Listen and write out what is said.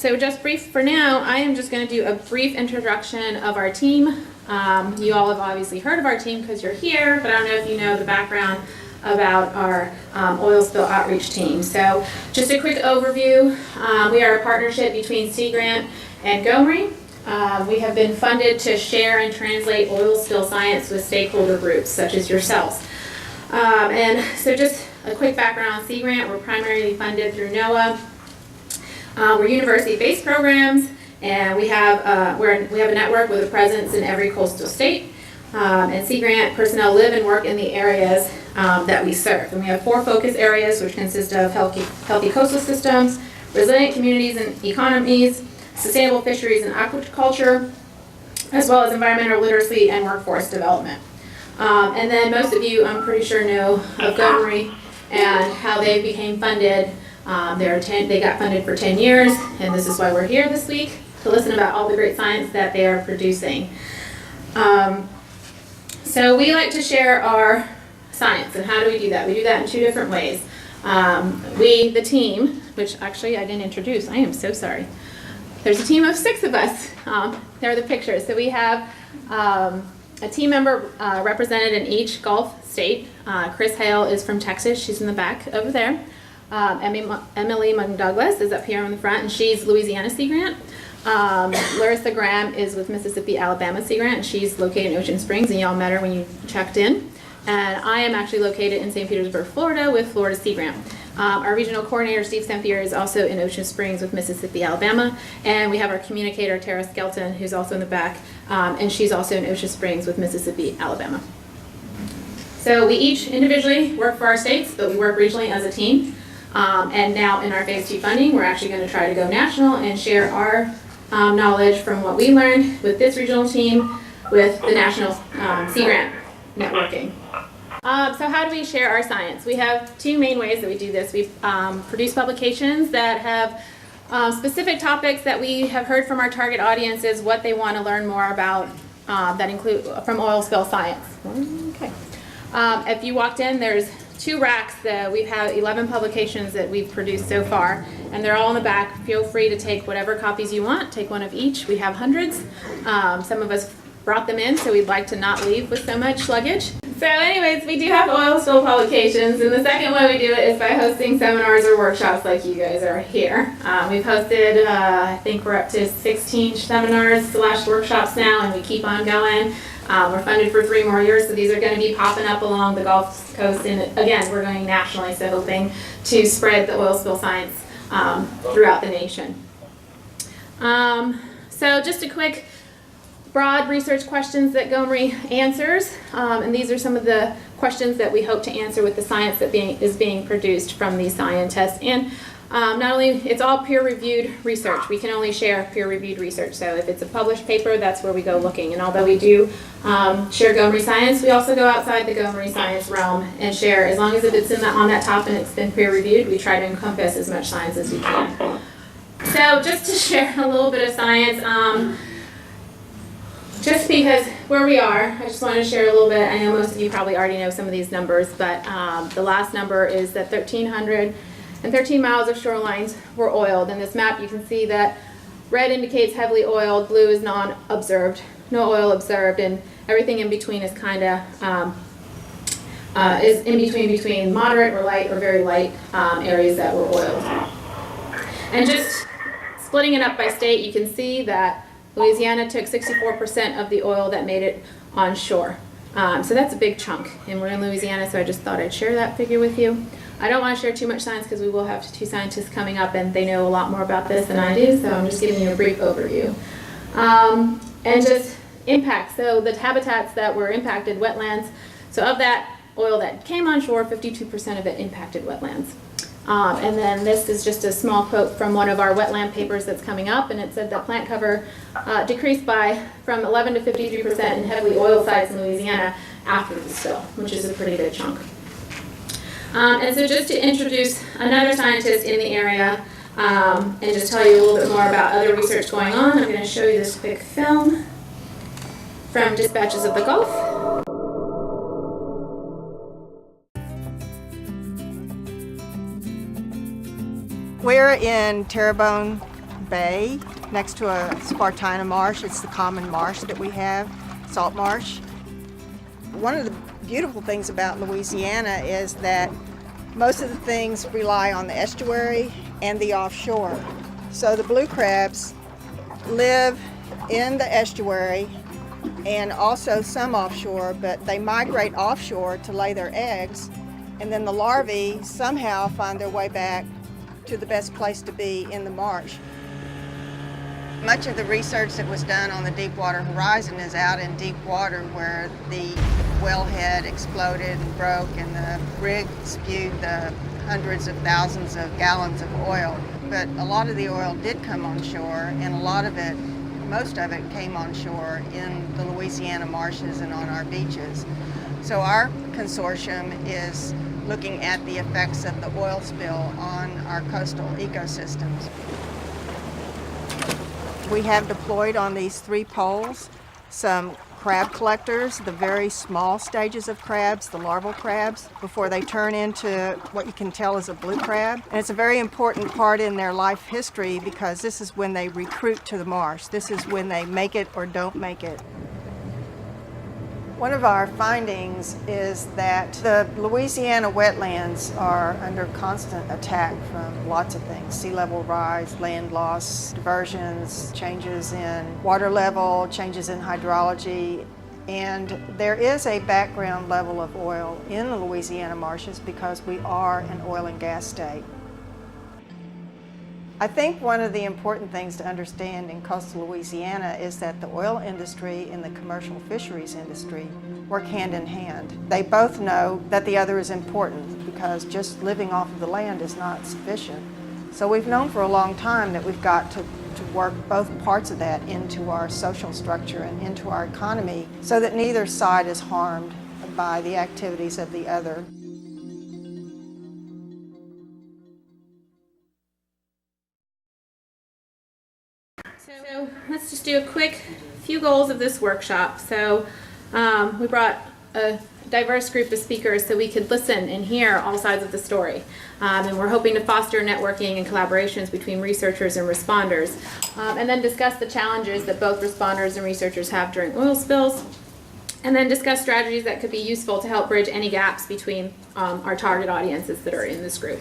So just brief for now, I am just going to do a brief introduction of our team. You all have obviously heard of our team because you're here, but I don't know if you know the background about our oil spill outreach team. So just a quick overview. We are a partnership between Sea Grant and GoMRI. We have been funded to share and translate oil spill science with stakeholder groups such as yourselves. And so just a quick background on Sea Grant. We're primarily funded through NOAA. We're university-based programs, and we have a network with a presence in every coastal state. And Sea Grant personnel live and work in the areas that we serve. And we have 4 focus areas, which consist of healthy coastal systems, resilient communities and economies, sustainable fisheries and aquaculture, as well as environmental literacy and workforce development. And then most of you, I'm pretty sure, know of GoMRI and how they became funded. They got funded for 10 years, and this is why we're here this week, to listen about all the great science that they are producing. So we like to share our science, and how do we do that? We do that in 2 different ways. We, the team, which actually I didn't introduce, I am so sorry. There's a team of 6 of us. There are the pictures. So we have a team member represented in each Gulf state. Chris Hale is from Texas. She's in the back over there. Emily Douglas is up here on the front, and she's Louisiana Sea Grant. Larissa Graham is with Mississippi Alabama Sea Grant, and she's located in Ocean Springs, and y'all met her when you checked in. And I am actually located in St. Petersburg, Florida with Florida Sea Grant. Our regional coordinator, Steve Sempier, is also in Ocean Springs with Mississippi Alabama. And we have our communicator, Tara Skelton, who's also in the back, and she's also in Ocean Springs with Mississippi Alabama. So we each individually work for our states, but we work regionally as a team. And now in our Phase 2 funding, we're actually going to try to go national and share our knowledge from what we learned with this regional team with the National Sea Grant networking. So how do we share our science? We have 2 main ways that we do this. We produce publications that have specific topics that we have heard from our target audiences, what they want to learn more about, that include from oil spill science. Okay. If you walked in, there's 2 racks that we've had 11 publications that we've produced so far, and they're all in the back. Feel free to take whatever copies you want. Take one of each. We have hundreds. Some of us brought them in, so we'd like to not leave with so much luggage. So anyways, we do have oil spill publications, and the second way we do it is by hosting seminars or workshops like you guys are here. We've hosted, I think we're up to 16 seminars / workshops now, and we keep on going. We're funded for 3 more years, so these are going to be popping up along the Gulf Coast, and again, we're going nationally, so hoping to spread the oil spill science throughout the nation. So just a quick broad research questions that GoMRI answers, and these are some of the questions that we hope to answer with the science that is being produced from these scientists. And not only, it's all peer-reviewed research. We can only share peer-reviewed research. So if it's a published paper, that's where we go looking. And although we do share GoMRI science, we also go outside the GoMRI science realm and share, as long as it's on that top and it's been peer-reviewed, we try to encompass as much science as we can. So just to share a little bit of science, just because where we are, I just want to share a little bit. I know most of you probably already know some of these numbers, but the last number is that 1,313 miles of shorelines were oiled. In this map, you can see that red indicates heavily oiled, blue is non-observed, no oil observed, and everything in between is kind of is in between moderate or light or very light areas that were oiled. And just splitting it up by state, you can see that Louisiana took 64% of the oil that made it on shore. So that's a big chunk, and we're in Louisiana, so I just thought I'd share that figure with you. I don't want to share too much science because we will have 2 scientists coming up, and they know a lot more about this than I do, so I'm just giving you a brief overview. And just impact, so the habitats that were impacted, wetlands, so of that oil that came on shore, 52% of it impacted wetlands. And then this is just a small quote from one of our wetland papers that's coming up, and it said that plant cover decreased from 11 to 53% in heavily oiled sites in Louisiana after the spill, which is a pretty big chunk. And so just to introduce another scientist in the area and just tell you a little bit more about other research going on, I'm going to show you this quick film from Dispatches of the Gulf. We're in Terrebonne, bay next to a Spartina marsh. It's the common marsh that we have, salt marsh. One of the beautiful things about Louisiana is that most of the things rely on the estuary and the offshore. So the blue crabs live in the estuary and also some offshore, but they migrate offshore to lay their eggs, and then the larvae somehow find their way back to the best place to be in the marsh. Much of the research that was done on the Deepwater Horizon is out in deep water where the wellhead exploded and broke and the rig spewed the hundreds of thousands of gallons of oil. But a lot of the oil did come on shore, and a lot of it, most of it came on shore in the Louisiana marshes and on our beaches. So our consortium is looking at the effects of the oil spill on our coastal ecosystems. We have deployed on these 3 poles some crab collectors, the very small stages of crabs, the larval crabs, before they turn into what you can tell is a blue crab. And it's a very important part in their life history because this is when they recruit to the marsh. This is when they make it or don't make it. One of our findings is that the Louisiana wetlands are under constant attack from lots of things: sea level rise, land loss, diversions, changes in water level, changes in hydrology, and there is a background level of oil in the Louisiana marshes because we are an oil and gas state. I think one of the important things to understand in coastal Louisiana is that the oil industry and the commercial fisheries industry work hand in hand. They both know that the other is important because just living off of the land is not sufficient. So we've known for a long time that we've got to work both parts of that into our social structure and into our economy so that neither side is harmed by the activities of the other. So let's just do a quick few goals of this workshop. So we brought a diverse group of speakers so we could listen and hear all sides of the story. And we're hoping to foster networking and collaborations between researchers and responders. And then discuss the challenges that both responders and researchers have during oil spills. And then discuss strategies that could be useful to help bridge any gaps between our target audiences that are in this group.